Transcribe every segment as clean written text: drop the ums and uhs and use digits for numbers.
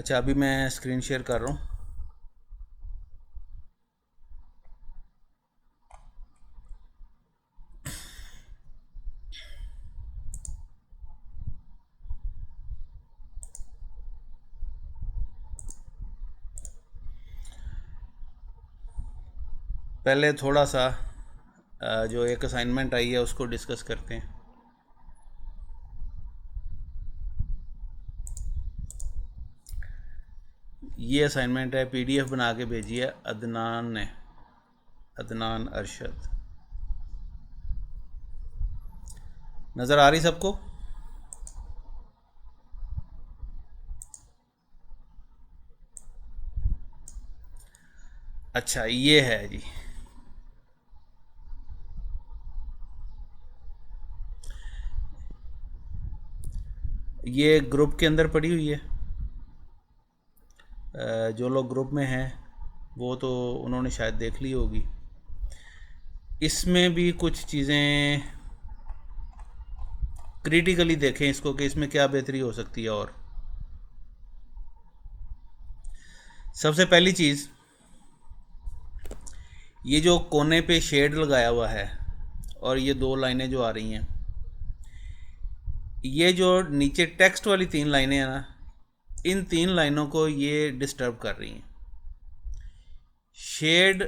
अच्छा, अभी मैं स्क्रीन शेयर कर रहा हूँ। पहले थोड़ा सा जो एक असाइनमेंट आई है उसको डिस्कस करते हैं। ये असाइनमेंट है, पीडीएफ बना के भेजी है अदनान ने, अदनान अरशद। नज़र आ रही सबको? अच्छा, ये है जी। ये ग्रुप के अंदर पड़ी हुई है। जो लोग ग्रुप में हैं वो तो उन्होंने शायद देख ली होगी। इसमें भी कुछ चीज़ें क्रिटिकली देखें इसको कि इसमें क्या बेहतरी हो सकती है। और सबसे पहली चीज़, ये जो कोने पे शेड लगाया हुआ है और ये दो लाइनें जो आ रही हैं, ये जो नीचे टेक्स्ट वाली तीन लाइनें हैं ना, इन तीन लाइनों को ये डिस्टर्ब कर रही हैं। शेड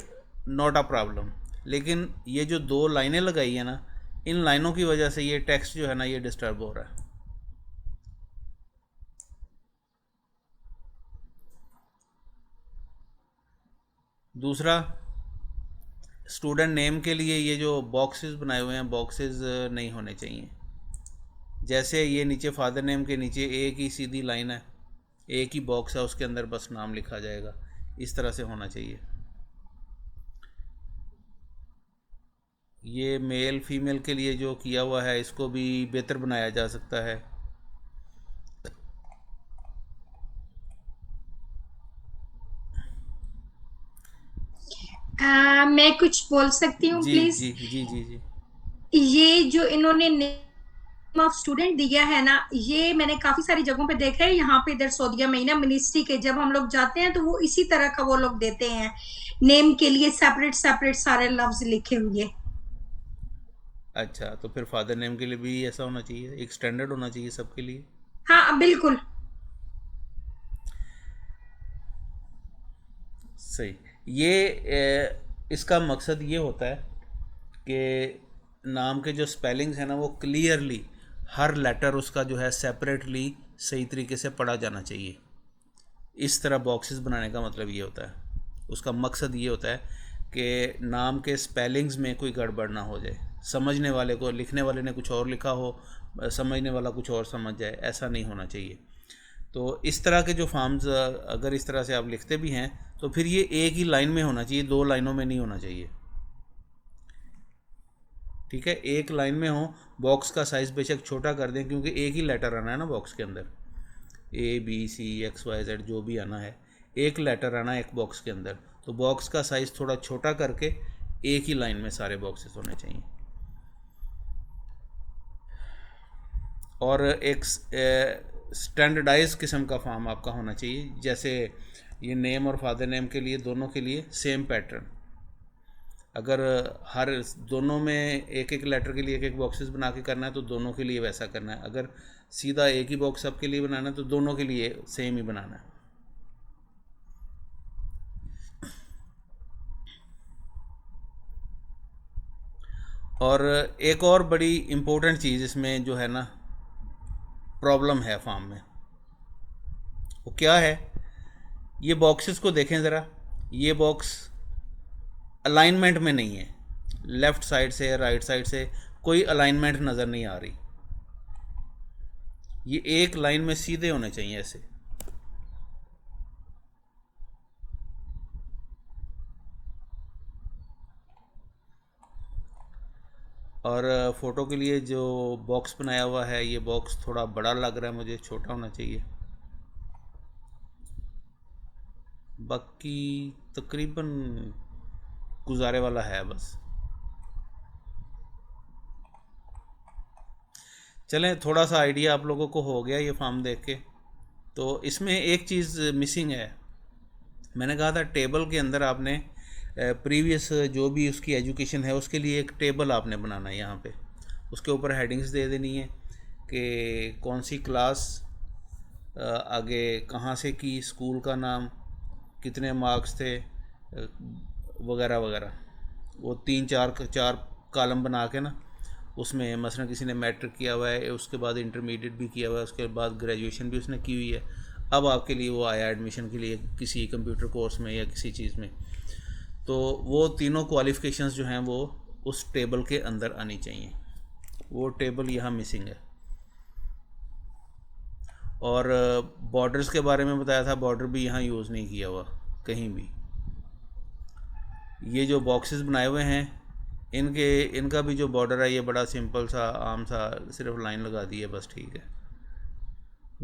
नॉट अ प्रॉब्लम, लेकिन ये जो दो लाइनें लगाई है ना, इन लाइनों की वजह से ये टेक्स्ट जो है ना ये डिस्टर्ब हो रहा है। दूसरा, स्टूडेंट नेम के लिए ये जो बॉक्सेस बनाए हुए हैं, बॉक्सेस नहीं होने चाहिए। जैसे ये नीचे फादर नेम के नीचे एक ही सीधी लाइन है, एक ही बॉक्स है, उसके अंदर बस नाम लिखा जाएगा, इस तरह से होना चाहिए। ये मेल फीमेल के लिए जो किया हुआ है इसको भी बेहतर बनाया जा सकता है। मैं कुछ बोल सकती हूँ जी प्लीज? जी जी जी जी। ये जो इन्होंने नेम ऑफ स्टूडेंट दिया है ना, ये मैंने काफी सारी जगहों पे देखा है। यहाँ पे इधर सऊदीया में ही ना, मिनिस्ट्री के जब हम लोग जाते हैं तो वो इसी तरह का वो लोग देते हैं, नेम के लिए सेपरेट सेपरेट सारे लफ्ज लिखे हुए। अच्छा, तो फिर फादर नेम के लिए भी ऐसा होना चाहिए, एक स्टैंडर्ड होना चाहिए सबके लिए। हाँ बिल्कुल। सही। ये इसका मकसद ये होता है कि नाम के जो स्पेलिंग्स हैं ना वो क्लियरली, हर लेटर उसका जो है सेपरेटली सही तरीके से पढ़ा जाना चाहिए। इस तरह बॉक्सेस बनाने का मतलब ये होता है, उसका मकसद ये होता है कि नाम के स्पेलिंग्स में कोई गड़बड़ ना हो जाए, समझने वाले को, लिखने वाले ने कुछ और लिखा हो, समझने वाला कुछ और समझ जाए, ऐसा नहीं होना चाहिए। तो इस तरह के जो फॉर्म्स अगर इस तरह से आप लिखते भी हैं तो फिर ये एक ही लाइन में होना चाहिए, दो लाइनों में नहीं होना चाहिए। ठीक है, एक लाइन में हो। बॉक्स का साइज़ बेशक छोटा कर दें क्योंकि एक ही लेटर आना है ना बॉक्स के अंदर, ABCXYZ जो भी आना है, एक लेटर आना है एक बॉक्स के अंदर। तो बॉक्स का साइज़ थोड़ा छोटा करके एक ही लाइन में सारे बॉक्सेस होने चाहिए। और एक स्टैंडर्डाइज किस्म का फॉर्म आपका होना चाहिए, जैसे ये नेम और फादर नेम के लिए दोनों के लिए सेम पैटर्न। अगर हर दोनों में एक एक लेटर के लिए एक एक बॉक्सेस बना के करना है तो दोनों के लिए वैसा करना है। अगर सीधा एक ही बॉक्स सबके लिए बनाना है तो दोनों के लिए सेम ही बनाना है। और एक और बड़ी इम्पोर्टेंट चीज़ इसमें जो है ना प्रॉब्लम है फॉर्म में, वो क्या है? ये बॉक्सेस को देखें ज़रा, ये बॉक्स अलाइनमेंट में नहीं है, लेफ़्ट साइड से या राइट साइड से कोई अलाइनमेंट नज़र नहीं आ रही। ये एक लाइन में सीधे होने चाहिए ऐसे। और फ़ोटो के लिए जो बॉक्स बनाया हुआ है, ये बॉक्स थोड़ा बड़ा लग रहा है मुझे, छोटा होना चाहिए। बाकी तकरीबन गुजारे वाला है बस। चलें, थोड़ा सा आइडिया आप लोगों को हो गया ये फॉर्म देख के। तो इसमें एक चीज़ मिसिंग है। मैंने कहा था टेबल के अंदर आपने प्रीवियस जो भी उसकी एजुकेशन है उसके लिए एक टेबल आपने बनाना है यहाँ पे। उसके ऊपर हेडिंग्स दे देनी है कि कौन सी क्लास, आगे कहाँ से की, स्कूल का नाम, कितने मार्क्स थे, वगैरह वगैरह। वो तीन चार चार कॉलम बना के ना, उसमें मसलन किसी ने मैट्रिक किया हुआ है, उसके बाद इंटरमीडिएट भी किया हुआ है, उसके बाद ग्रेजुएशन भी उसने की हुई है, अब आपके लिए वो आया एडमिशन के लिए किसी कंप्यूटर कोर्स में या किसी चीज़ में, तो वो तीनों क्वालिफ़िकेशंस जो हैं वो उस टेबल के अंदर आनी चाहिए। वो टेबल यहाँ मिसिंग है। और बॉर्डर्स के बारे में बताया था, बॉर्डर भी यहाँ यूज़ नहीं किया हुआ कहीं भी। ये जो बॉक्सेस बनाए हुए हैं इनका भी जो बॉर्डर है ये बड़ा सिंपल सा आम सा, सिर्फ लाइन लगा दी है बस, ठीक है,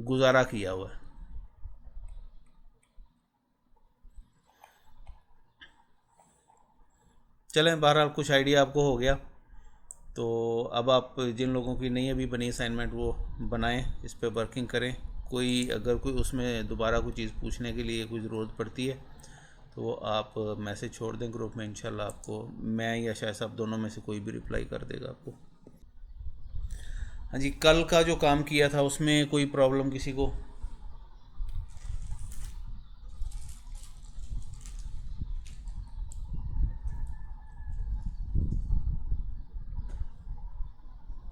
गुजारा किया हुआ है। चलें, बहरहाल कुछ आइडिया आपको हो गया। तो अब आप जिन लोगों की नहीं अभी बनी असाइनमेंट वो बनाएं, इस पर वर्किंग करें। कोई अगर कोई उसमें दोबारा कोई चीज़ पूछने के लिए कोई ज़रूरत पड़ती है तो आप मैसेज छोड़ दें ग्रुप में, इंशाल्लाह आपको मैं या शायद साहब दोनों में से कोई भी रिप्लाई कर देगा आपको। हाँ जी, कल का जो काम किया था उसमें कोई प्रॉब्लम किसी को?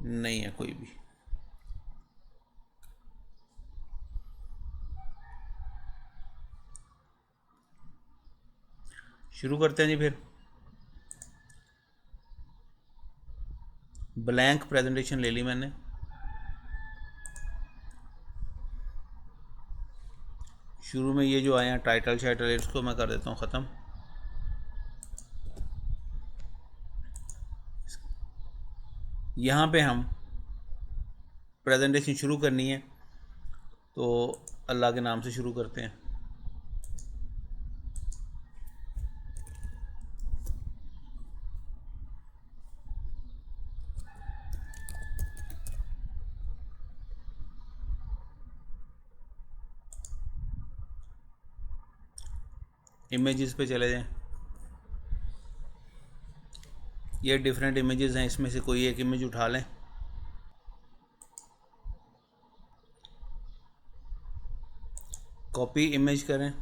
नहीं है कोई भी? शुरू करते हैं जी फिर। ब्लैंक प्रेजेंटेशन ले ली मैंने। शुरू में ये जो आए हैं टाइटल शाइटल, इसको मैं कर देता हूँ ख़त्म। यहाँ पे हम प्रेजेंटेशन शुरू करनी है तो अल्लाह के नाम से शुरू करते हैं। इमेजेस पे चले जाएं। ये डिफरेंट इमेजेस हैं, इसमें से कोई एक इमेज उठा लें। कॉपी इमेज करें,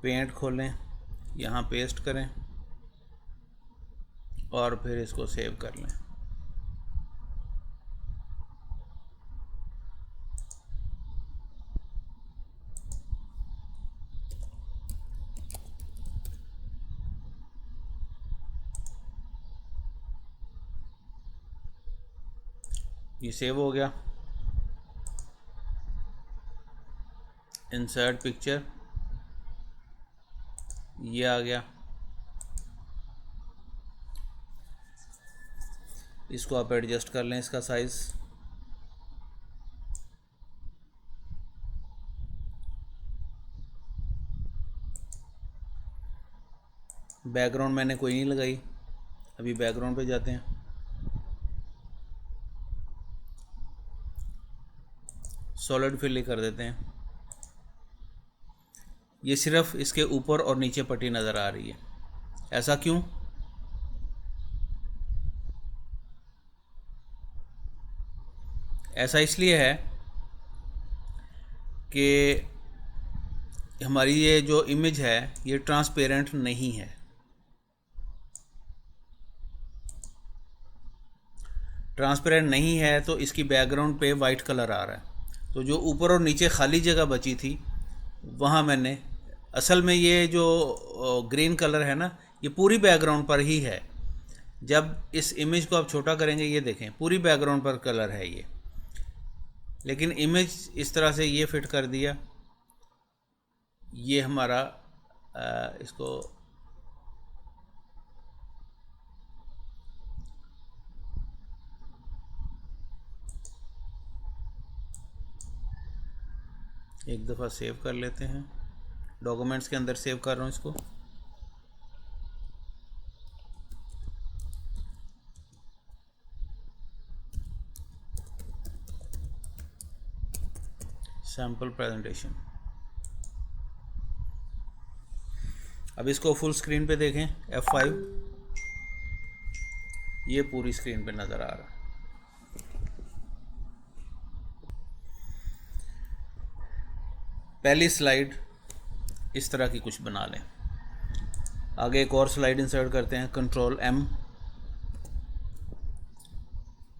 पेंट खोलें, यहाँ पेस्ट करें और फिर इसको सेव कर लें। ये सेव हो गया। इंसर्ट पिक्चर, ये आ गया। इसको आप एडजस्ट कर लें, इसका साइज़। बैकग्राउंड मैंने कोई नहीं लगाई, अभी बैकग्राउंड पे जाते हैं। सॉलिड फिल कर देते हैं। ये सिर्फ इसके ऊपर और नीचे पट्टी नज़र आ रही है, ऐसा क्यों? ऐसा इसलिए है कि हमारी ये जो इमेज है ये ट्रांसपेरेंट नहीं है। ट्रांसपेरेंट नहीं है तो इसकी बैकग्राउंड पे वाइट कलर आ रहा है। तो जो ऊपर और नीचे खाली जगह बची थी वहाँ मैंने, असल में ये जो ग्रीन कलर है ना ये पूरी बैकग्राउंड पर ही है। जब इस इमेज को आप छोटा करेंगे, ये देखें पूरी बैकग्राउंड पर कलर है ये, लेकिन इमेज इस तरह से ये फिट कर दिया। ये हमारा इसको एक दफ़ा सेव कर लेते हैं। डॉक्यूमेंट्स के अंदर सेव कर रहा हूँ इसको। Sample presentation. अब इसको फुल स्क्रीन पे देखें, F5, ये पूरी स्क्रीन पे नज़र आ रहा है। पहली स्लाइड इस तरह की कुछ बना लें। आगे एक और स्लाइड इंसर्ट करते हैं, Ctrl+M,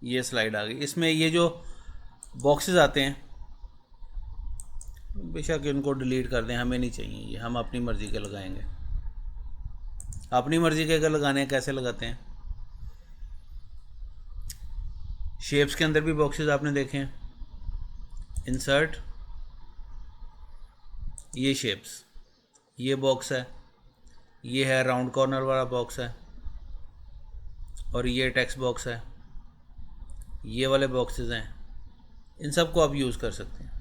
ये स्लाइड आ गई। इसमें ये जो बॉक्सेस आते हैं बेशक इनको डिलीट कर दें, हमें नहीं चाहिए ये, हम अपनी मर्ज़ी के लगाएंगे। अपनी मर्ज़ी के अगर लगाने हैं कैसे लगाते हैं? शेप्स के अंदर भी बॉक्सेस आपने देखे हैं, इंसर्ट, ये शेप्स, ये बॉक्स है, ये है राउंड कॉर्नर वाला बॉक्स है, और ये टेक्स्ट बॉक्स है, ये वाले बॉक्सेस हैं। इन सब को आप यूज़ कर सकते हैं।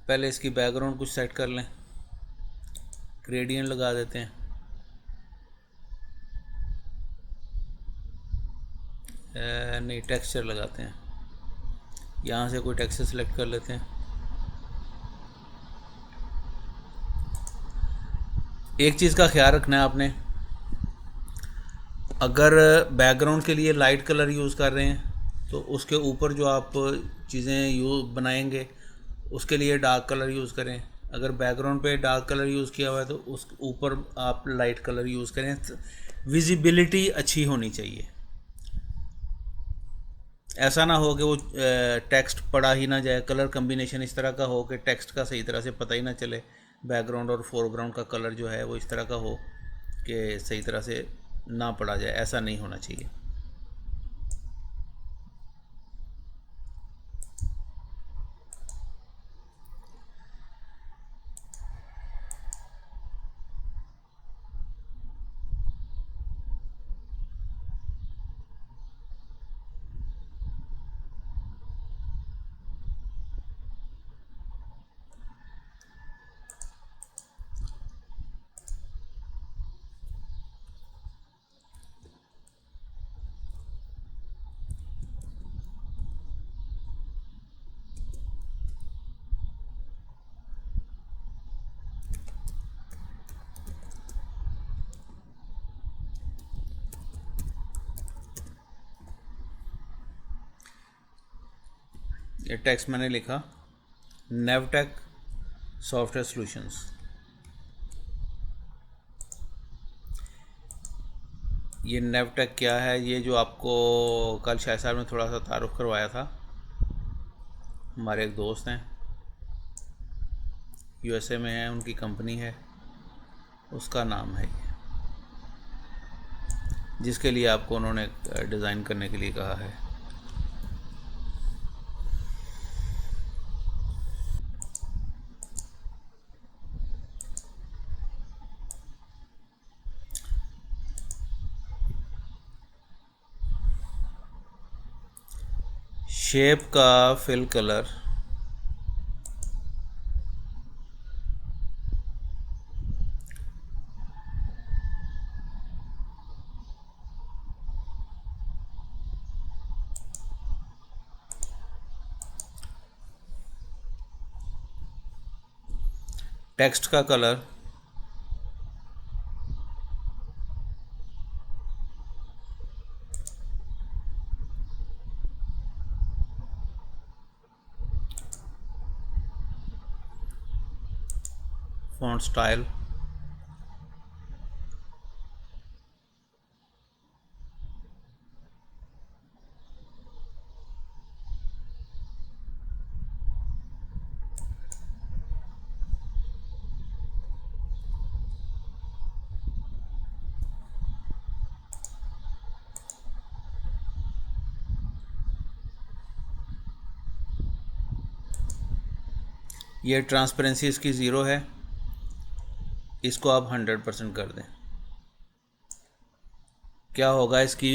पहले इसकी बैकग्राउंड कुछ सेट कर लें, ग्रेडियंट लगा देते हैं, नहीं टेक्सचर लगाते हैं, यहाँ से कोई टेक्सचर सेलेक्ट कर लेते हैं। एक चीज़ का ख्याल रखना है आपने, अगर बैकग्राउंड के लिए लाइट कलर यूज़ कर रहे हैं तो उसके ऊपर जो आप चीज़ें बनाएंगे उसके लिए डार्क कलर यूज़ करें। अगर बैकग्राउंड पे डार्क कलर यूज़ किया हुआ है तो उस ऊपर आप लाइट कलर यूज़ करें। विजिबिलिटी अच्छी होनी चाहिए, ऐसा ना हो कि वो टेक्स्ट पढ़ा ही ना जाए। कलर कम्बिनेशन इस तरह का हो कि टेक्स्ट का सही तरह से पता ही ना चले, बैकग्राउंड और फोरग्राउंड का कलर जो है वो इस तरह का हो कि सही तरह से ना पढ़ा जाए, ऐसा नहीं होना चाहिए। ये टेक्स्ट मैंने लिखा, नेवटेक सॉफ्टवेयर सॉल्यूशंस। ये नेवटेक क्या है? ये जो आपको कल शायद साहब ने थोड़ा सा तारुफ करवाया था, हमारे एक दोस्त हैं USA में है, उनकी कंपनी है, उसका नाम है ये, जिसके लिए आपको उन्होंने डिज़ाइन करने के लिए कहा है। शेप का फिल कलर, टेक्स्ट का कलर, फॉन्ट स्टाइल, ये ट्रांसपेरेंसी इसकी ज़ीरो है, इसको आप 100% कर दें। क्या होगा, इसकी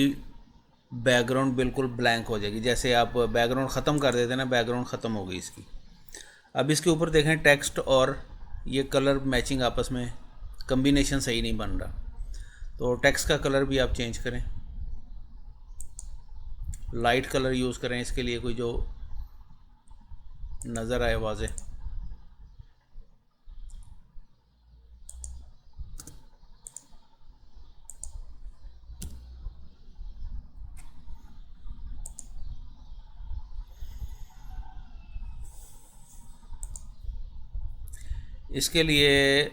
बैकग्राउंड बिल्कुल ब्लैंक हो जाएगी। जैसे आप बैकग्राउंड ख़त्म कर देते हैं ना, बैकग्राउंड ख़त्म हो गई इसकी। अब इसके ऊपर देखें टेक्स्ट और ये कलर मैचिंग आपस में कम्बिनेशन सही नहीं बन रहा, तो टेक्स्ट का कलर भी आप चेंज करें, लाइट कलर यूज़ करें इसके लिए, कोई जो नज़र आए वाज़े। इसके लिए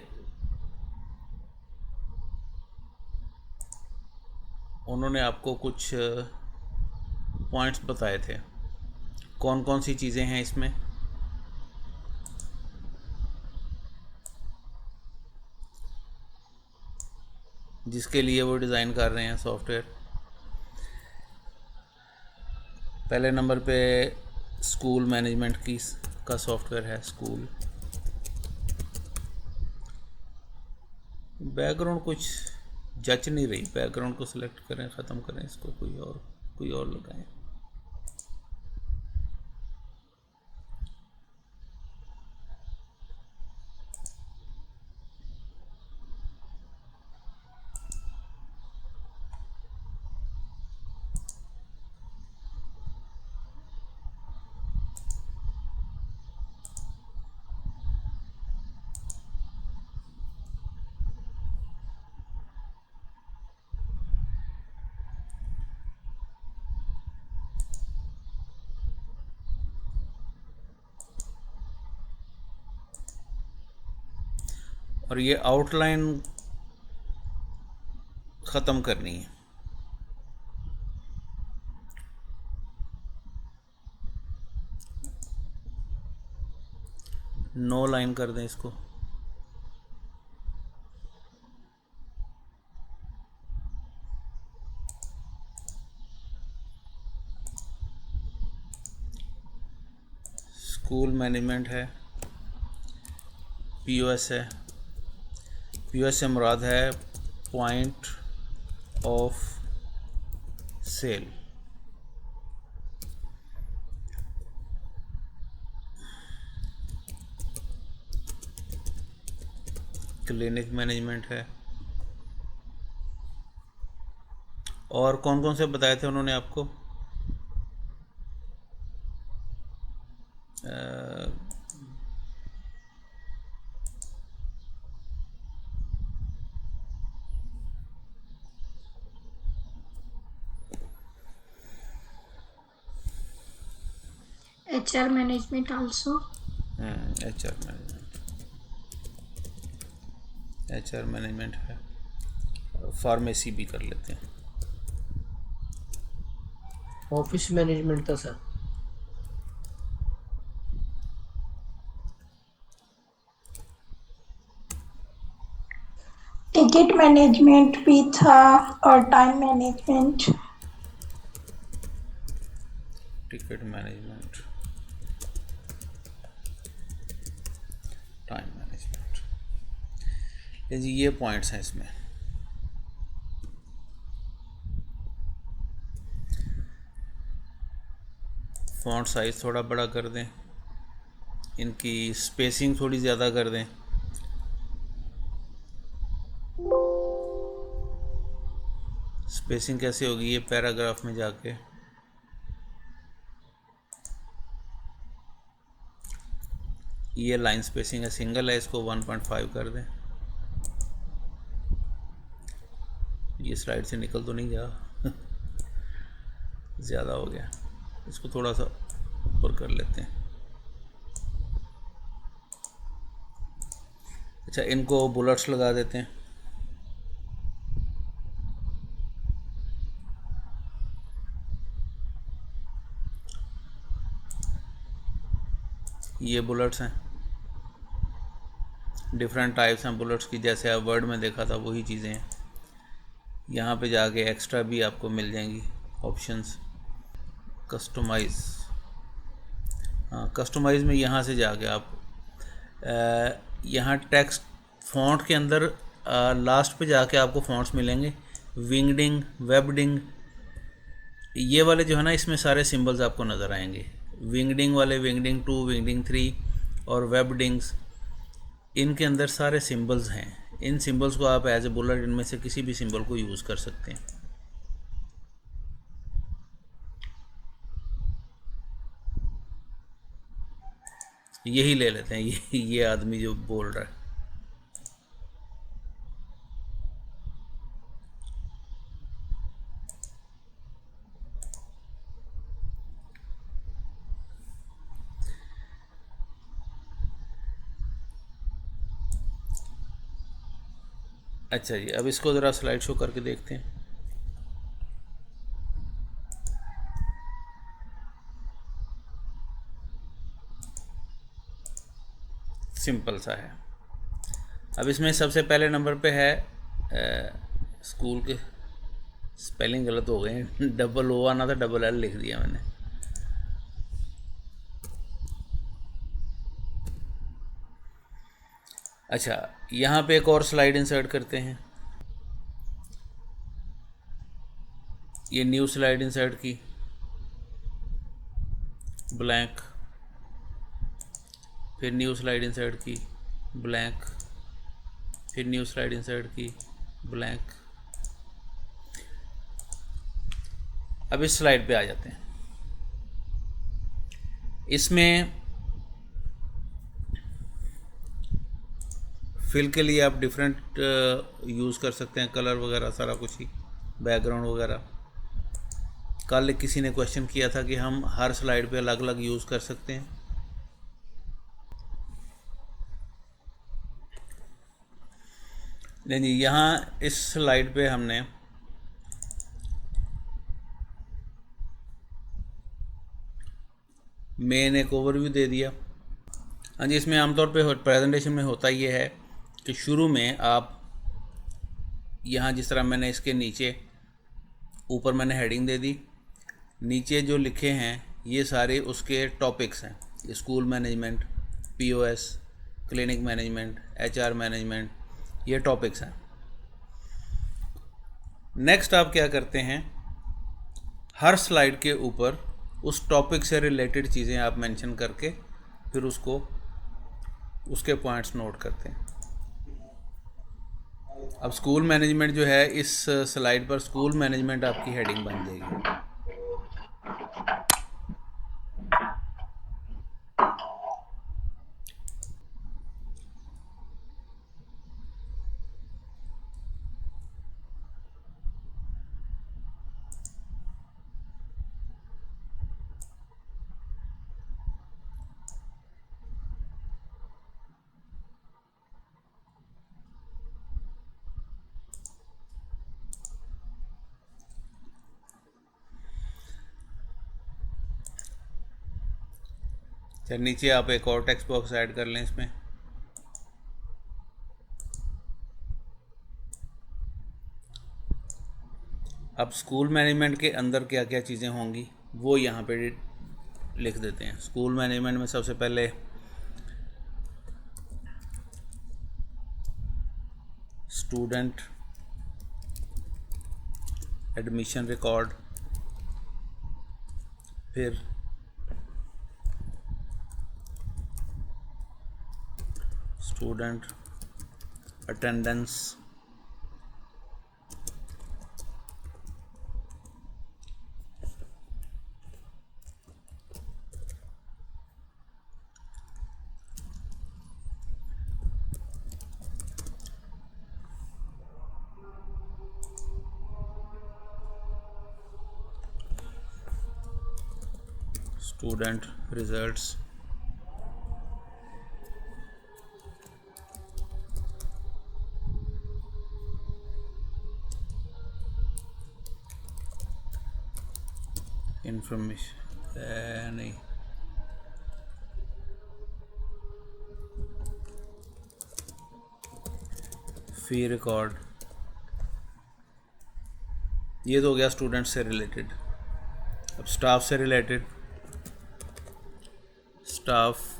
उन्होंने आपको कुछ पॉइंट्स बताए थे, कौन कौन सी चीज़ें हैं इसमें। जिसके लिए वो डिज़ाइन कर रहे हैं सॉफ्टवेयर। पहले नंबर पे स्कूल मैनेजमेंट की का सॉफ्टवेयर है, स्कूल। बैकग्राउंड कुछ जच नहीं रही, बैकग्राउंड को सिलेक्ट करें, ख़त्म करें इसको, कोई और लगाएं। और ये आउटलाइन ख़त्म करनी है। नो लाइन कर दें इसको। स्कूल मैनेजमेंट है, पीओएस है, पीओएस से मुराद है point of sale. Clinic management है। और कौन कौन से बताए थे उन्होंने आपको? HR management also. HR management है। फार्मेसी भी कर लेते हैं। ऑफिस मैनेजमेंट था सर। टिकट मैनेजमेंट भी था और time management. Ticket management, time management, जी ये पॉइंट्स हैं इसमें। फॉन्ट साइज थोड़ा बड़ा कर दें, इनकी स्पेसिंग थोड़ी ज़्यादा कर दें। स्पेसिंग कैसे होगी? ये पैराग्राफ में जाके ये लाइन स्पेसिंग है, सिंगल है, इसको 1.5 कर दें। ये स्लाइड से निकल तो नहीं जा ज़्यादा हो गया, इसको थोड़ा सा ऊपर कर लेते हैं। अच्छा, इनको बुलेट्स लगा देते हैं। ये बुलेट्स हैं, डिफरेंट टाइप्स हैं बुलेट्स की, जैसे आप वर्ड में देखा था वही चीज़ें हैं। यहाँ पे जाके एक्स्ट्रा भी आपको मिल जाएंगी ऑप्शंस। कस्टमाइज़, हाँ कस्टमाइज़ में यहाँ से जाके आप यहाँ टेक्स्ट फ़ॉन्ट के अंदर लास्ट पे जाके आपको फ़ॉन्ट्स मिलेंगे। विंगडिंग, वेबडिंग, ये वाले जो है ना, इसमें सारे सिंबल्स आपको नज़र आएंगे। विंगडिंग वाले, विंगडिंग 2, विंगडिंग 3 और वेबडिंग्स, इनके अंदर सारे सिंबल्स हैं। इन सिंबल्स को आप एज ए बुलेट इनमें से किसी भी सिंबल को यूज़ कर सकते हैं। यही ले लेते हैं, ये आदमी जो बोल रहा है। अच्छा जी, अब इसको ज़रा स्लाइड शो करके देखते हैं। सिंपल सा है। अब इसमें सबसे पहले नंबर पे है स्कूल के स्पेलिंग गलत हो गए हैं, डबल ओ आना था, डबल एल लिख दिया मैंने। अच्छा, यहाँ पे एक और स्लाइड इंसर्ट करते हैं। ये न्यू स्लाइड इंसर्ट की, ब्लैंक, फिर न्यू स्लाइड इंसर्ट की, ब्लैंक, फिर न्यू स्लाइड इंसर्ट की, ब्लैंक। अब इस स्लाइड पे आ जाते हैं। इसमें फिल के लिए आप डिफरेंट यूज़ कर सकते हैं, कलर वगैरह सारा कुछ ही, बैकग्राउंड वगैरह। कल किसी ने क्वेश्चन किया था कि हम हर स्लाइड पे अलग अलग यूज़ कर सकते हैं। नहीं, यहाँ इस स्लाइड पे हमने मेन एक ओवरव्यू दे दिया। हाँ जी, इसमें आमतौर पे प्रेजेंटेशन में होता ये है कि शुरू में आप यहाँ जिस तरह मैंने इसके नीचे ऊपर मैंने हेडिंग दे दी, नीचे जो लिखे हैं ये सारे उसके टॉपिक्स हैं। School management, POS, clinic management, HR management, ये टॉपिक्स हैं। नेक्स्ट आप क्या करते हैं, हर स्लाइड के ऊपर उस टॉपिक से रिलेटेड चीज़ें आप मेंशन करके फिर उसको उसके पॉइंट्स नोट करते हैं। अब स्कूल मैनेजमेंट जो है, इस स्लाइड पर स्कूल मैनेजमेंट आपकी हेडिंग बन जाएगी। फिर नीचे आप एक और टेक्स्ट बॉक्स ऐड कर लें इसमें। अब स्कूल मैनेजमेंट के अंदर क्या क्या चीज़ें होंगी वो यहाँ पे लिख देते हैं। स्कूल मैनेजमेंट में सबसे पहले स्टूडेंट एडमिशन रिकॉर्ड, फिर student attendance, student results, information नहीं, फी रिकॉर्ड। ये तो हो गया स्टूडेंट से रिलेटेड। अब स्टाफ से रिलेटेड, स्टाफ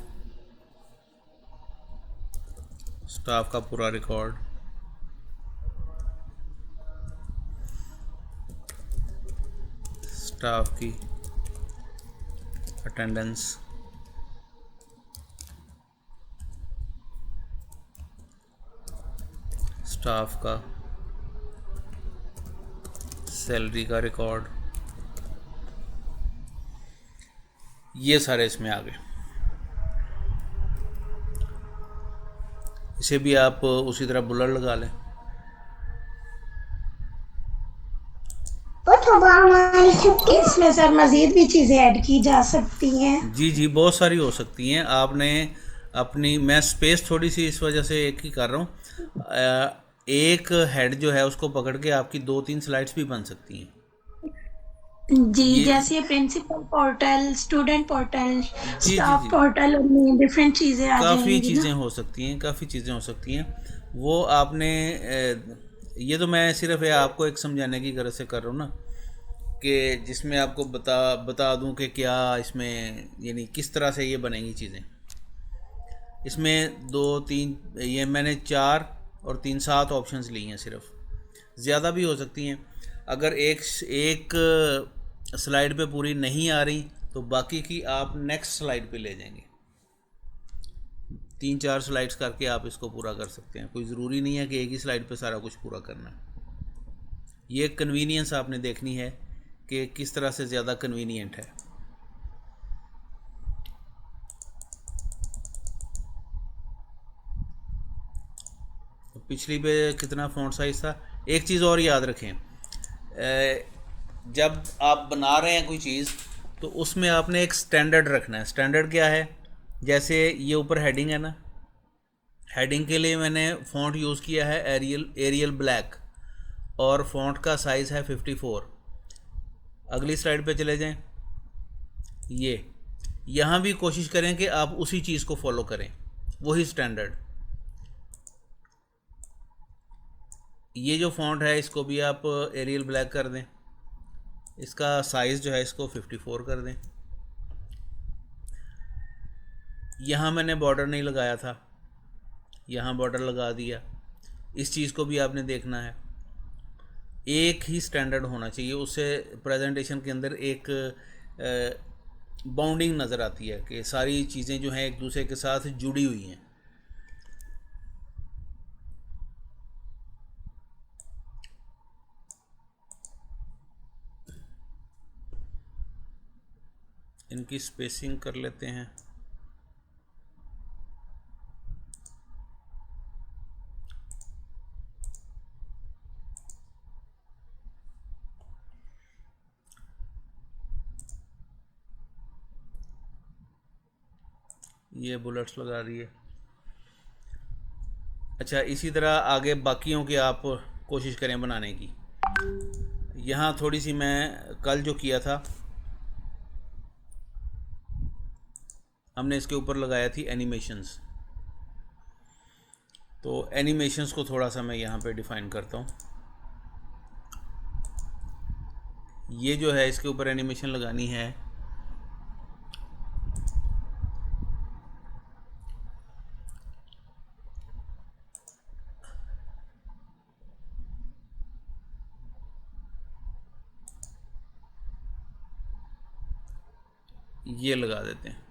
का पूरा रिकॉर्ड, स्टाफ की अटेंडेंस, स्टाफ का, सैलरी का रिकॉर्ड, ये सारे इसमें आ गए। इसे भी आप उसी तरह बुलर लगा लें। इसमें सर मज़ीद भी चीज़ें ऐड की जा सकती हैं। जी जी, बहुत सारी हो सकती हैं। आपने अपनी, मैं स्पेस थोड़ी सी इस वजह से एक ही कर रहा हूँ। एक हेड जो है उसको पकड़ के आपकी 2-3 स्लाइड्स भी बन सकती हैं। जी, ये जैसे प्रिंसिपल पोर्टल, स्टूडेंट पोर्टल, जी जी स्टाफ जी, पोर्टल, उनमें डिफरेंट चीज़ें आ काफ़ी जाएंगी ना। चीज़ें हो सकती हैं, काफ़ी चीज़ें हो सकती हैं। वो आपने ये तो मैं सिर्फ ये आपको एक समझाने की गरज से कर रहा हूँ ना, कि जिसमें आपको बता बता दूं कि क्या इसमें, यानी किस तरह से ये बनेंगी चीज़ें। इसमें 2-3, ये मैंने 4 और 3 7 ऑप्शंस ली हैं सिर्फ, ज़्यादा भी हो सकती हैं। अगर एक एक स्लाइड पे पूरी नहीं आ रही तो बाकी की आप नेक्स्ट स्लाइड पे ले जाएंगे। 3-4 स्लाइड्स करके आप इसको पूरा कर सकते हैं। कोई ज़रूरी नहीं है कि एक ही स्लाइड पे सारा कुछ पूरा करना है। ये कन्वीनियंस आपने देखनी है कि किस तरह से ज़्यादा कन्वीनियंट है। तो पिछली पे कितना फ़ॉन्ट साइज़ था। एक चीज़ और याद रखें, जब आप बना रहे हैं कोई चीज़ तो उसमें आपने एक स्टैंडर्ड रखना है। स्टैंडर्ड क्या है? जैसे ये ऊपर हेडिंग है ना, हेडिंग के लिए मैंने फ़ॉन्ट यूज़ किया है एरियल ब्लैक, और फ़ॉन्ट का साइज़ है 54। अगली स्लाइड पे चले जाएं। ये यहाँ भी कोशिश करें कि आप उसी चीज़ को फॉलो करें, वही स्टैंडर्ड। ये जो फ़ॉन्ट है इसको भी आप एरियल ब्लैक कर दें, इसका साइज़ जो है इसको 54 कर दें। यहाँ मैंने बॉर्डर नहीं लगाया था, यहाँ बॉर्डर लगा दिया। इस चीज़ को भी आपने देखना है, एक ही स्टैंडर्ड होना चाहिए। उससे प्रेजेंटेशन के अंदर एक बाउंडिंग नज़र आती है कि सारी चीज़ें जो हैं एक दूसरे के साथ जुड़ी हुई हैं। इनकी स्पेसिंग कर लेते हैं। ये बुलेट्स लगा दिए। अच्छा, इसी तरह आगे बाकियों की आप कोशिश करें बनाने की। यहाँ थोड़ी सी मैं कल जो किया था, हमने इसके ऊपर लगाया थी एनिमेशंस। तो एनिमेशंस को थोड़ा सा मैं यहाँ पे डिफ़ाइन करता हूँ। ये जो है इसके ऊपर एनिमेशन लगानी है। ये लगा देते हैं।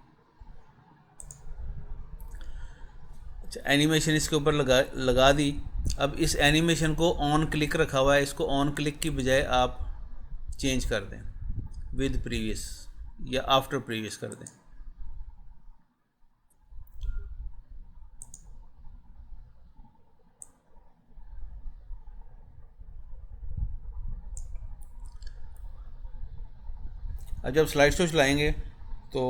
अच्छा, एनिमेशन इसके ऊपर लगा दी। अब इस एनिमेशन को ऑन क्लिक रखा हुआ है, इसको ऑन क्लिक की बजाय आप चेंज कर दें, विद प्रीवियस या आफ्टर प्रीवियस कर दें। अब जब स्लाइड शो चलाएंगे तो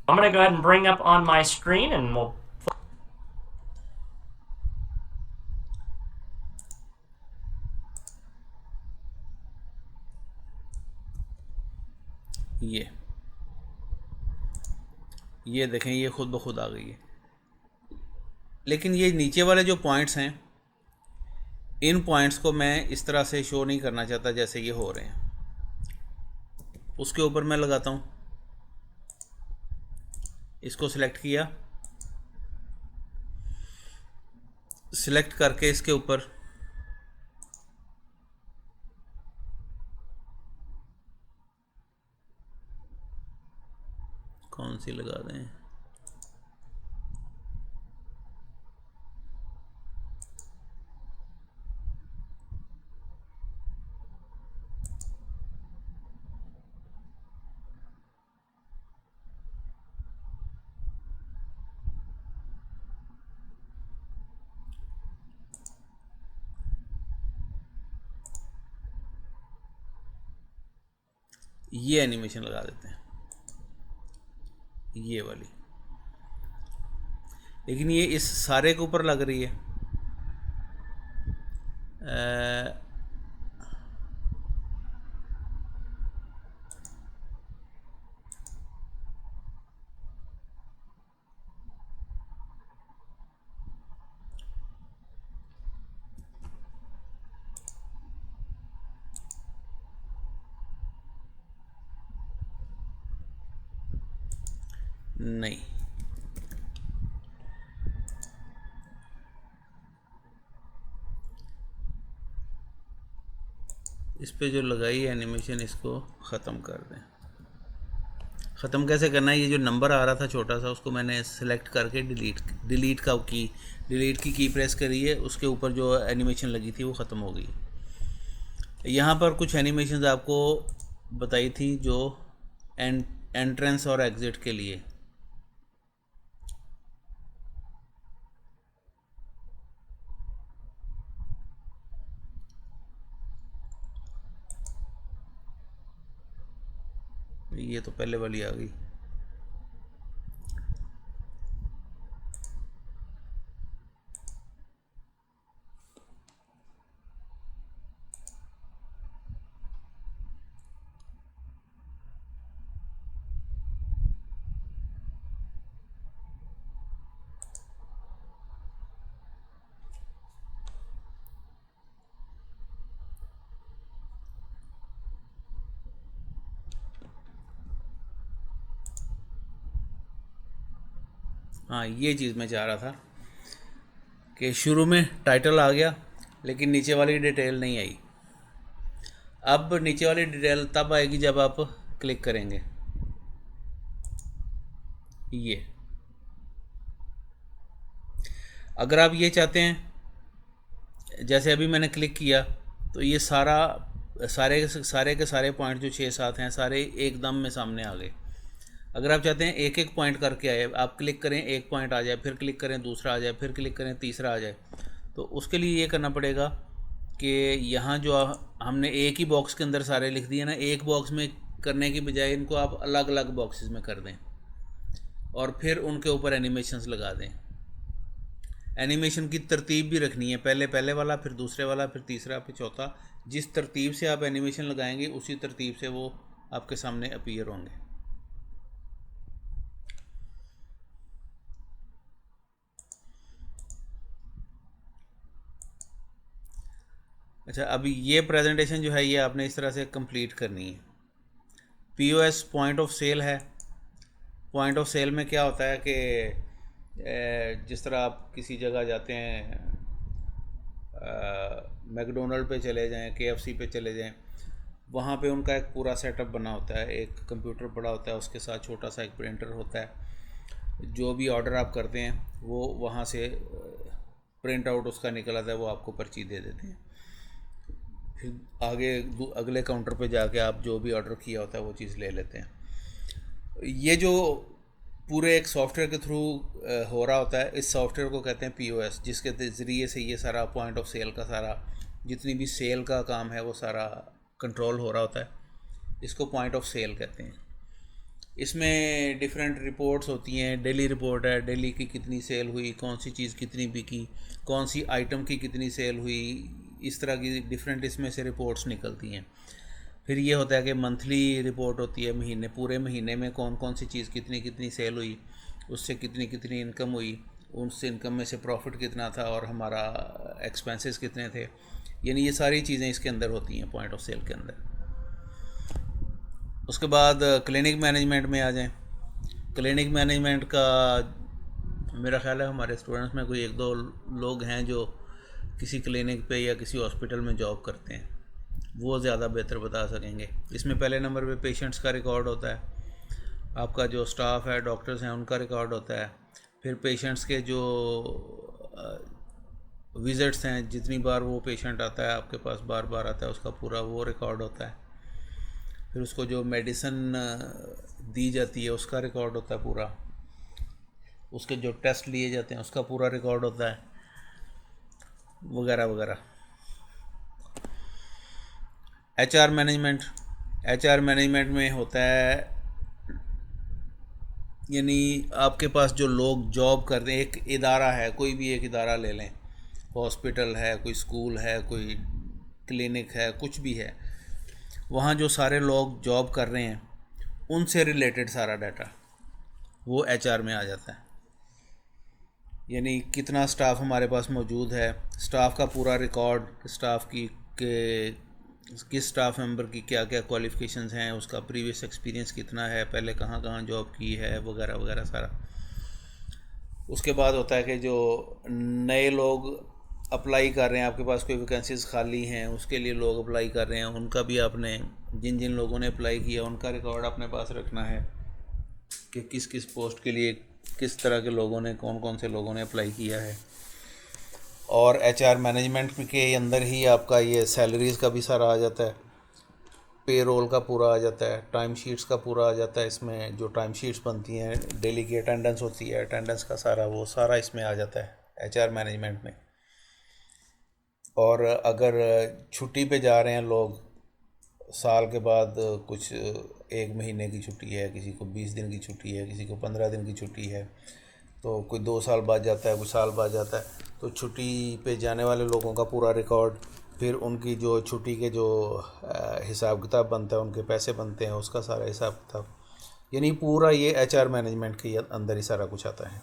I'm going to go ahead and bring up on my screen and we'll ये देखें, ये खुद ब खुद आ गई है। लेकिन ये नीचे वाले जो पॉइंट्स हैं, इन पॉइंट्स को मैं इस तरह से शो नहीं करना चाहता जैसे ये हो रहे हैं। उसके ऊपर मैं लगाता हूँ, इसको सिलेक्ट किया, सिलेक्ट करके इसके ऊपर कौन सी लगा दें, ये एनिमेशन लगा देते हैं, ये वाली, लेकिन ये इस सारे के ऊपर लग रही है। नहीं, इस पे जो लगाई है एनिमेशन, इसको ख़त्म कर दें। ख़त्म कैसे करना है? ये जो नंबर आ रहा था छोटा सा, उसको मैंने सेलेक्ट करके डिलीट की प्रेस करी है, उसके ऊपर जो एनिमेशन लगी थी वो ख़त्म हो गई। यहाँ पर कुछ एनिमेशन आपको बताई थी जो एंट्रेंस और एग्ज़िट के लिए। ये तो पहले वाली आ गई। हाँ, ये चीज़ मैं चाह रहा था कि शुरू में टाइटल आ गया लेकिन नीचे वाली डिटेल नहीं आई। अब नीचे वाली डिटेल तब आएगी जब आप क्लिक करेंगे। ये अगर आप ये चाहते हैं, जैसे अभी मैंने क्लिक किया तो ये सारे के सारे पॉइंट जो 6-7 हैं सारे एकदम में सामने आ गए। अगर आप चाहते हैं एक एक पॉइंट करके आए, आप क्लिक करें एक पॉइंट आ जाए, फिर क्लिक करें दूसरा आ जाए, फिर क्लिक करें तीसरा आ जाए, तो उसके लिए ये करना पड़ेगा कि यहाँ जो हमने एक ही बॉक्स के अंदर सारे लिख दिए ना, एक बॉक्स में करने की बजाय इनको आप अलग अलग बॉक्सेस में कर दें और फिर उनके ऊपर एनिमेशंस लगा दें। एनिमेशन की तरतीब भी रखनी है, पहले वाला, फिर दूसरे वाला, फिर तीसरा, फिर चौथा। जिस तरतीब से आप एनिमेशन लगाएंगे उसी तरतीब से वो आपके सामने अपीयर होंगे। अच्छा, अभी ये प्रेजेंटेशन जो है ये आपने इस तरह से कंप्लीट करनी है। POS पॉइंट ऑफ सेल है। पॉइंट ऑफ सेल में क्या होता है कि जिस तरह आप किसी जगह जाते हैं, मैकडोनल्ड पे चले जाएं, KFC पे चले जाएं, वहाँ पे उनका एक पूरा सेटअप बना होता है, एक कंप्यूटर बड़ा होता है, उसके साथ छोटा सा एक प्रिंटर होता है। जो भी ऑर्डर आप करते हैं वो वहाँ से प्रिंट आउट उसका निकल आता है, वो आपको पर्ची दे देते हैं। फिर आगे अगले काउंटर पे जाके आप जो भी ऑर्डर किया होता है वो चीज़ ले लेते हैं। ये जो पूरे एक सॉफ्टवेयर के थ्रू हो रहा होता है, इस सॉफ्टवेयर को कहते हैं POS, जिसके ज़रिए से ये सारा पॉइंट ऑफ सेल का सारा जितनी भी सेल का काम है वो सारा कंट्रोल हो रहा होता है। इसको पॉइंट ऑफ सेल कहते हैं। इसमें डिफरेंट रिपोर्ट्स होती हैं। डेली रिपोर्ट है, डेली की कितनी सेल हुई, कौन सी चीज़ कितनी बिकी, कौन सी आइटम की कितनी सेल हुई, इस तरह की डिफरेंट इसमें से रिपोर्ट्स निकलती हैं। फिर ये होता है कि मंथली रिपोर्ट होती है, पूरे महीने में कौन कौन सी चीज़ कितनी कितनी सेल हुई, उससे कितनी कितनी इनकम हुई, उस इनकम में से प्रॉफिट कितना था और हमारा एक्सपेंसेस कितने थे। यानी ये सारी चीज़ें इसके अंदर होती हैं पॉइंट ऑफ सेल के अंदर। उसके बाद क्लिनिक मैनेजमेंट में आ जाएं। क्लिनिक मैनेजमेंट का मेरा ख्याल है हमारे स्टूडेंट्स में कोई 1-2 लोग हैं जो किसी क्लिनिक पे या किसी हॉस्पिटल में जॉब करते हैं, वो ज़्यादा बेहतर बता सकेंगे। इसमें पहले नंबर पे पेशेंट्स का रिकॉर्ड होता है, आपका जो स्टाफ है, डॉक्टर्स हैं, उनका रिकॉर्ड होता है। फिर पेशेंट्स के जो विज़िट्स हैं, जितनी बार वो पेशेंट आता है आपके पास, बार बार आता है, उसका पूरा वो रिकॉर्ड होता है। फिर उसको जो मेडिसिन दी जाती है उसका रिकॉर्ड होता है पूरा, उसके जो टेस्ट लिए जाते हैं उसका पूरा रिकॉर्ड होता है, वगैरह वगैरह। HR मैनेजमेंट, एचआर मैनेजमेंट में होता है, यानी आपके पास जो लोग जॉब करते हैं, एक इदारा है, कोई भी एक इदारा ले लें, हॉस्पिटल है, कोई स्कूल है, कोई क्लिनिक है, कुछ भी है, वहाँ जो सारे लोग जॉब कर रहे हैं उनसे रिलेटेड सारा डाटा वो एचआर में आ जाता है। यानी कितना स्टाफ हमारे पास मौजूद है, स्टाफ का पूरा रिकॉर्ड, स्टाफ की के किस स्टाफ मेंबर की क्या क्या क्वालिफ़िकेशंस हैं, उसका प्रीवियस एक्सपीरियंस कितना है, पहले कहाँ कहाँ जॉब की है, वगैरह वगैरह सारा। उसके बाद होता है कि जो नए लोग अप्लाई कर रहे हैं, आपके पास कोई वैकेंसीज खाली हैं, उसके लिए लोग अप्लाई कर रहे हैं, उनका भी आपने जिन जिन लोगों ने अप्लाई किया उनका रिकॉर्ड अपने पास रखना है कि किस किस पोस्ट के लिए किस तरह के लोगों ने, कौन कौन से लोगों ने अप्लाई किया है। और एचआर मैनेजमेंट के अंदर ही आपका ये सैलरीज़ का भी सारा आ जाता है, पे रोल का पूरा आ जाता है, टाइम शीट्स का पूरा आ जाता है। इसमें जो टाइम शीट्स बनती हैं, डेली की अटेंडेंस होती है, अटेंडेंस का सारा वो सारा इसमें आ जाता है एचआर मैनेजमेंट में। और अगर छुट्टी पे जा रहे हैं लोग, साल के बाद कुछ 1 महीने की छुट्टी है, किसी को 20 दिन की छुट्टी है, किसी को 15 दिन की छुट्टी है, तो कोई 2 साल बाद जाता है, कोई साल बाद जाता है, तो छुट्टी पे जाने वाले लोगों का पूरा रिकॉर्ड, फिर उनकी जो छुट्टी के जो हिसाब किताब बनता है, उनके पैसे बनते हैं, उसका सारा हिसाब किताब, यानी पूरा ये एचआर मैनेजमेंट के अंदर ही सारा कुछ आता है।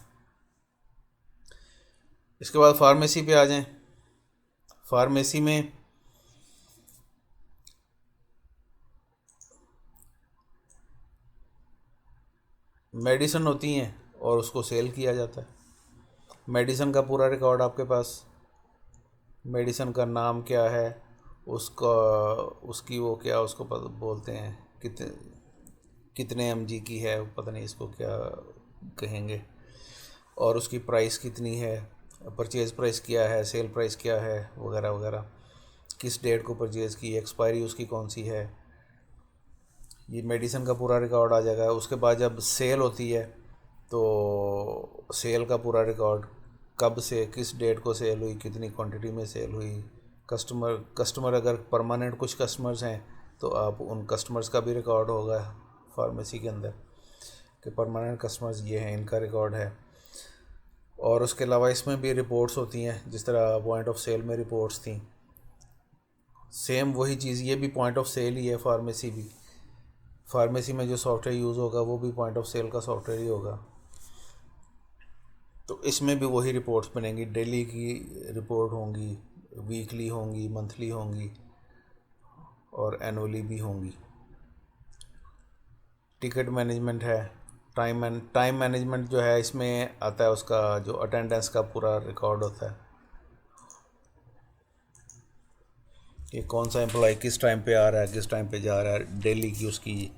इसके बाद फार्मेसी पे आ जाएं। फार्मेसी में मेडिसिन होती हैं और उसको सेल किया जाता है। मेडिसिन का पूरा रिकॉर्ड आपके पास, मेडिसिन का नाम क्या है, उसका उसकी वो क्या उसको बोलते हैं, कितने एमजी की है, पता नहीं इसको क्या कहेंगे, और उसकी प्राइस कितनी है, परचेज़ प्राइस क्या है, सेल प्राइस क्या है, वगैरह वगैरह, किस डेट को परचेज़ की, एक्सपायरी उसकी कौन सी है, ये मेडिसिन का पूरा रिकॉर्ड आ जाएगा। उसके बाद जब सेल होती है तो सेल का पूरा रिकॉर्ड, कब से किस डेट को सेल हुई, कितनी क्वांटिटी में सेल हुई, कस्टमर अगर परमानेंट कुछ कस्टमर्स हैं तो आप उन कस्टमर्स का भी रिकॉर्ड होगा फार्मेसी के अंदर कि परमानेंट कस्टमर्स ये हैं, इनका रिकॉर्ड है। और उसके अलावा इसमें भी रिपोर्ट्स होती हैं, जिस तरह पॉइंट ऑफ सेल में रिपोर्ट्स थी, सेम वही चीज़ ये भी पॉइंट ऑफ सेल ही है। फार्मेसी भी, फार्मेसी में जो सॉफ्टवेयर यूज़ होगा वो भी पॉइंट ऑफ सेल का सॉफ्टवेयर ही होगा, तो इसमें भी वही रिपोर्ट्स बनेंगी, डेली की रिपोर्ट होंगी, वीकली होंगी, मंथली होंगी और एनुअली भी होंगी। टिकट मैनेजमेंट है, टाइम मैनेजमेंट जो है इसमें आता है, उसका जो अटेंडेंस का पूरा रिकॉर्ड होता है कि कौन सा एम्प्लॉय किस टाइम पे आ रहा है, किस टाइम पे जा रहा है, डेली की उसकी,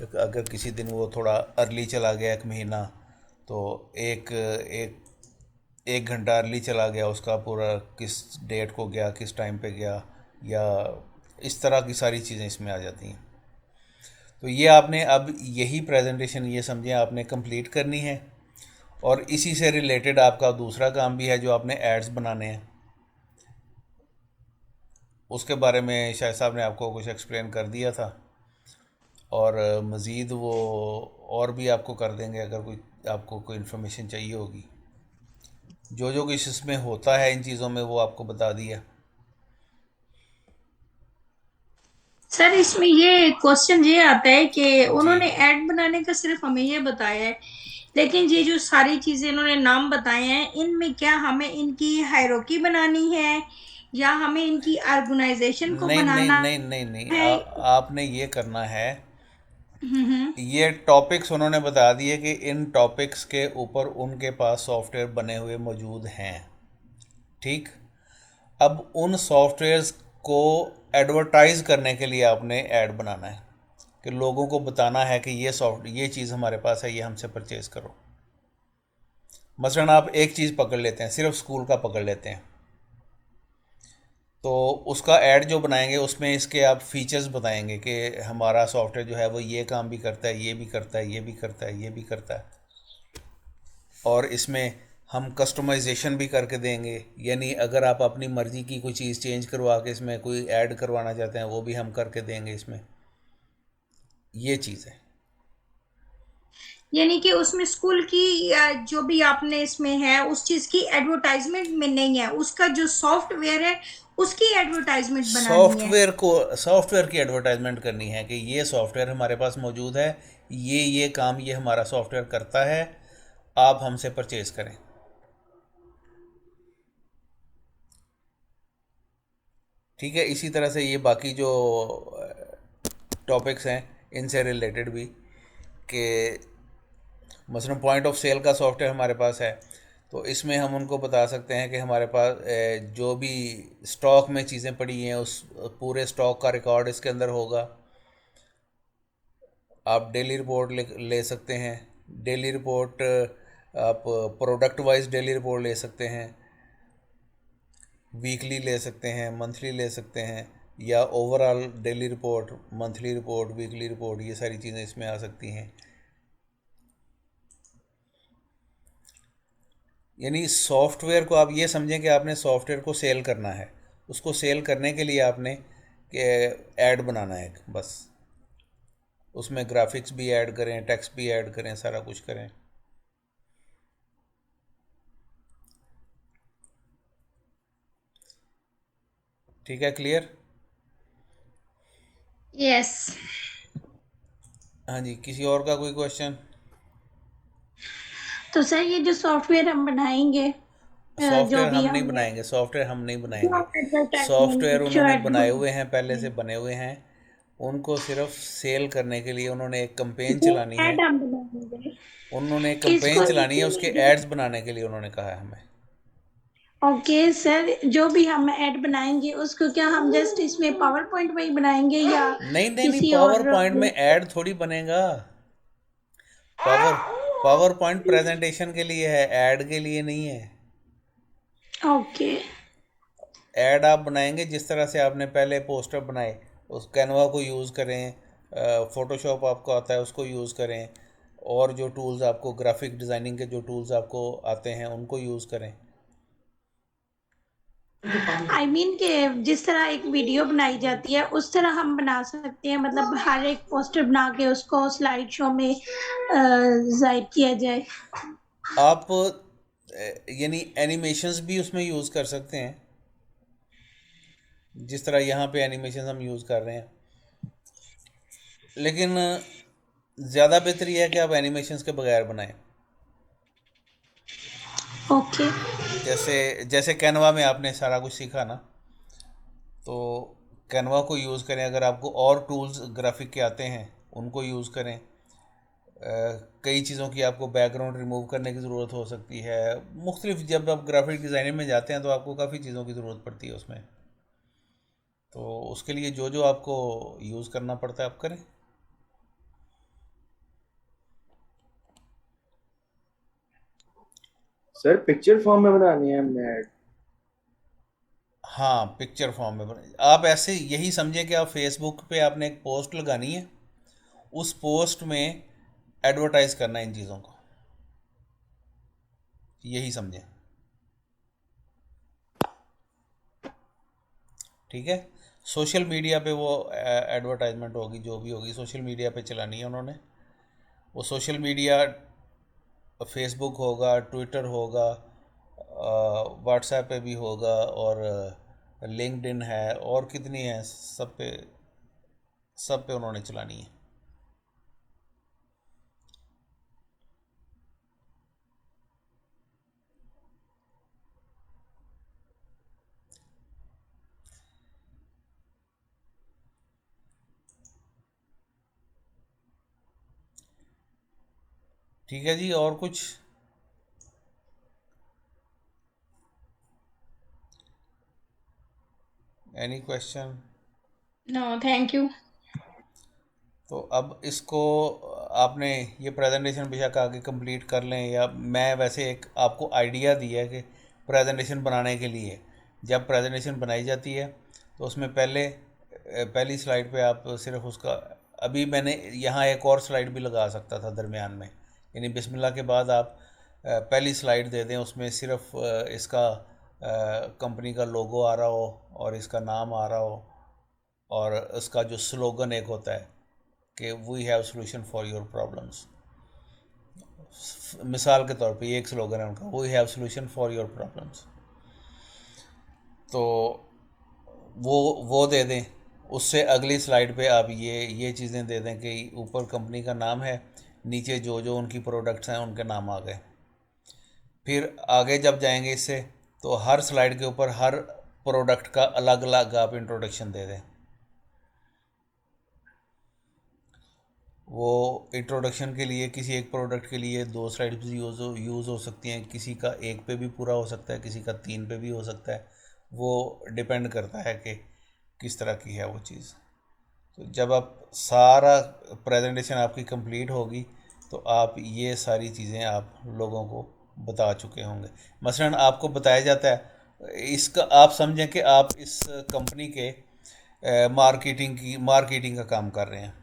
अगर किसी दिन वो थोड़ा अर्ली चला गया 1 महीना तो एक घंटा अर्ली चला गया, उसका पूरा किस डेट को गया, किस टाइम पे गया, या इस तरह की सारी चीज़ें इसमें आ जाती हैं। तो ये आपने अब यही प्रेजेंटेशन ये समझें आपने कंप्लीट करनी है, और इसी से रिलेटेड आपका दूसरा काम भी है जो आपने एड्स बनाने हैं, उसके बारे में शायद साहब ने आपको कुछ एक्सप्लेन कर दिया था, और मज़ीद वो और भी आपको कर देंगे अगर कोई आपको कोई इन्फॉर्मेशन चाहिए होगी। जो कुछ इसमें होता है इन चीज़ों में वो आपको बता दिया। सर इसमें ये क्वेश्चन ये आता है कि उन्होंने ऐड बनाने का सिर्फ हमें ये बताया है, लेकिन ये जो सारी चीजें इन्होंने नाम बताए हैं, इनमें क्या हमें इनकी हायरार्की बनानी है या हमें इनकी ऑर्गेनाइजेशन को नहीं नहीं बनाना नहीं नहीं नहीं है? आपने ये करना है, ये टॉपिक्स उन्होंने बता दिए कि इन टॉपिक्स के ऊपर उनके पास सॉफ्टवेयर बने हुए मौजूद हैं, ठीक। अब उन सॉफ्टवेयर्स को एडवर्टाइज करने के लिए आपने ऐड बनाना है कि लोगों को बताना है कि ये चीज़ हमारे पास है, ये हमसे परचेज़ करो। मसलन आप एक चीज़ पकड़ लेते हैं, सिर्फ स्कूल का पकड़ लेते हैं, तो उसका ऐड जो बनाएंगे उसमें इसके आप फीचर्स बताएंगे कि हमारा सॉफ्टवेयर जो है वो ये काम भी करता है, ये भी करता है, ये भी करता है, ये भी करता है, और इसमें हम कस्टमाइजेशन भी करके देंगे। यानी अगर आप अपनी मर्ज़ी की कोई चीज़ चेंज करवा के इसमें कोई ऐड करवाना चाहते हैं वो भी हम करके देंगे इसमें। ये चीज़ है। यानी कि उसमें स्कूल की जो भी आपने इसमें है उस चीज की एडवर्टाइजमेंट में नहीं है, उसका जो सॉफ्टवेयर है उसकी एडवर्टाइजमेंट बनानी है। सॉफ्टवेयर की एडवर्टाइजमेंट करनी है कि ये सॉफ्टवेयर हमारे पास मौजूद है, ये काम ये हमारा सॉफ्टवेयर करता है, आप हमसे परचेज करें। ठीक है, इसी तरह से ये बाकी जो टॉपिक्स हैं इनसे रिलेटेड भी, कि मसलन पॉइंट ऑफ सेल का सॉफ्टवेयर हमारे पास है, तो इसमें हम उनको बता सकते हैं कि हमारे पास जो भी स्टॉक में चीज़ें पड़ी हैं उस पूरे स्टॉक का रिकॉर्ड इसके अंदर होगा। आप डेली रिपोर्ट ले सकते हैं। डेली रिपोर्ट आप प्रोडक्ट वाइज डेली रिपोर्ट ले सकते हैं, वीकली ले सकते हैं, मंथली ले सकते हैं, या overall daily report, monthly report, weekly report, ये सारी चीज़ें इसमें आ सकती हैं। यानी सॉफ्टवेयर को आप ये समझें कि आपने सॉफ्टवेयर को सेल करना है, उसको सेल करने के लिए आपने ऐड बनाना है बस, उसमें ग्राफिक्स भी ऐड करें, टेक्स्ट भी ऐड करें, सारा कुछ करें। ठीक है, क्लियर? यस। हाँ जी, किसी और का कोई क्वेश्चन? तो सर ये जो सॉफ्टवेयर हम बनाएंगे, जो सॉफ्टवेयर भी हम नहीं हमने बनाएंगे, सॉफ्टवेयर हम नहीं जो बनाएंगे। सॉफ्टवेयर एडवर्टाइजमेंट जो उन्होंने बनाए हुए हैं, पहले से एडवर्टाइजमेंट बने हुए हैं, उनको सिर्फ सेल करने के लिए उन्होंने एक कंपेन जो चलानी है। ऐड हम बनाएंगे उन्होंने एक किसको कंपेन चलानी है, उसके लिखेंगे? एड्स बनाने के लिए उन्होंने कहा है हमें। ओके सर, जो भी हम ऐड बनाएंगे उसको क्या हम जस्ट इसमें पावर पॉइंट में ही बनाएंगे या नहीं नहीं नहीं, किसी पावर और? पॉइंट में ऐड थोड़ी बनेगा। पावर पावर पॉइंट प्रेजेंटेशन के लिए है, ऐड के लिए नहीं है। ओके ऐड आप बनाएंगे जिस तरह से आपने पहले पोस्टर बनाए, उस कैनवा को यूज़ करें, फ़ोटोशॉप आपको आता है उसको यूज़ करें, और जो टूल्स आपको ग्राफिक डिज़ाइनिंग के जो टूल्स आपको आते हैं उनको यूज़ करें। आई मीन कि जिस तरह एक वीडियो बनाई जाती है उस तरह हम बना सकते हैं, मतलब हर एक पोस्टर बना के उसको स्लाइड शो में जाहिर किया जाए। आप यानी एनिमेशंस भी उसमें यूज़ कर सकते हैं, जिस तरह यहाँ पे एनिमेशन हम यूज़ कर रहे हैं, लेकिन ज़्यादा बेहतर यह है कि आप एनिमेशंस के बगैर बनाएं। ओके जैसे जैसे कैनवा में आपने सारा कुछ सीखा ना, तो कैनवा को यूज़ करें। अगर आपको और टूल्स ग्राफिक के आते हैं उनको यूज़ करें। कई चीज़ों की आपको बैकग्राउंड रिमूव करने की ज़रूरत हो सकती है। मुख्तलिफ जब आप ग्राफिक डिज़ाइनिंग में जाते हैं तो आपको काफ़ी चीज़ों की ज़रूरत पड़ती है उसमें, तो उसके लिए जो जो आपको यूज़ करना पड़ता है आप करें। सर पिक्चर फॉर्म में बनानी है हमने ऐड? हाँ, पिक्चर फॉर्म में बने। आप ऐसे यही समझें कि आप फेसबुक पे आपने एक पोस्ट लगानी है, उस पोस्ट में एडवर्टाइज़ करना है इन चीज़ों को, यही समझें। ठीक है, सोशल मीडिया पे वो एडवर्टाइजमेंट होगी, जो भी होगी सोशल मीडिया पे चलानी है उन्होंने। वो सोशल मीडिया फेसबुक होगा, ट्विटर होगा, व्हाट्सएप पे भी होगा, और लिंक्डइन है, और कितनी है, सब पे उन्होंने चलानी है। ठीक है जी, और कुछ? Any question? No thank you. तो अब इसको आपने ये प्रेजेंटेशन बेशक आगे कंप्लीट कर लें, या मैं वैसे एक आपको आइडिया दिया है कि प्रेजेंटेशन बनाने के लिए जब प्रेजेंटेशन बनाई जाती है तो उसमें पहली स्लाइड पे आप सिर्फ उसका, अभी मैंने यहाँ एक और स्लाइड भी लगा सकता था दरमियान में, यानी बिस्मिल्लाह के बाद आप पहली स्लाइड दे दें, उसमें सिर्फ इसका कंपनी का लोगो आ रहा हो और इसका नाम आ रहा हो, और उसका जो स्लोगन एक होता है कि we have solution for your problems. मिसाल के तौर पे ये एक स्लोगन है उनका, we have solution for your problems. तो वो दे दें। उससे अगली स्लाइड पे आप ये चीज़ें दे दें कि ऊपर कंपनी का नाम है, नीचे जो जो उनकी प्रोडक्ट्स हैं उनके नाम आ गए। फिर आगे जब जाएंगे इससे तो हर स्लाइड के ऊपर हर प्रोडक्ट का अलग अलग आप इंट्रोडक्शन दे दें। वो इंट्रोडक्शन के लिए किसी एक प्रोडक्ट के लिए 2 स्लाइड्स यूज़ हो सकती हैं, किसी का 1 पे भी पूरा हो सकता है, किसी का 3 पे भी हो सकता है। वो डिपेंड करता है कि किस तरह की है वो चीज़। तो जब आप सारा प्रेजेंटेशन आपकी कंप्लीट होगी तो आप ये सारी चीज़ें आप लोगों को बता चुके होंगे। मसलन आपको बताया जाता है, इसका आप समझें कि आप इस कंपनी के मार्केटिंग का काम कर रहे हैं।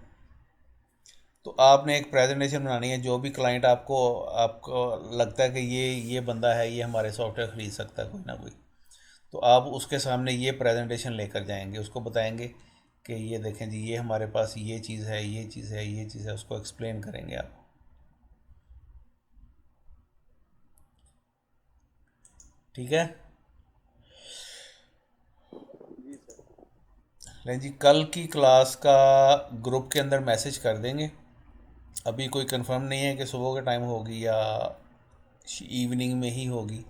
तो आपने एक प्रेजेंटेशन बनानी है, जो भी क्लाइंट आपको लगता है कि ये बंदा है, ये हमारे सॉफ्टवेयर ख़रीद सकता है कोई ना कोई, तो आप उसके सामने ये प्रेजेंटेशन लेकर जाएंगे, उसको बताएंगे कि ये देखें जी, ये हमारे पास ये चीज़ है, ये चीज़ है, ये चीज़ है, उसको एक्सप्लेन करेंगे आप। ठीक है। लें जी, कल की क्लास का ग्रुप के अंदर मैसेज कर देंगे। अभी कोई कंफर्म नहीं है कि सुबह के टाइम होगी या इवनिंग में ही होगी।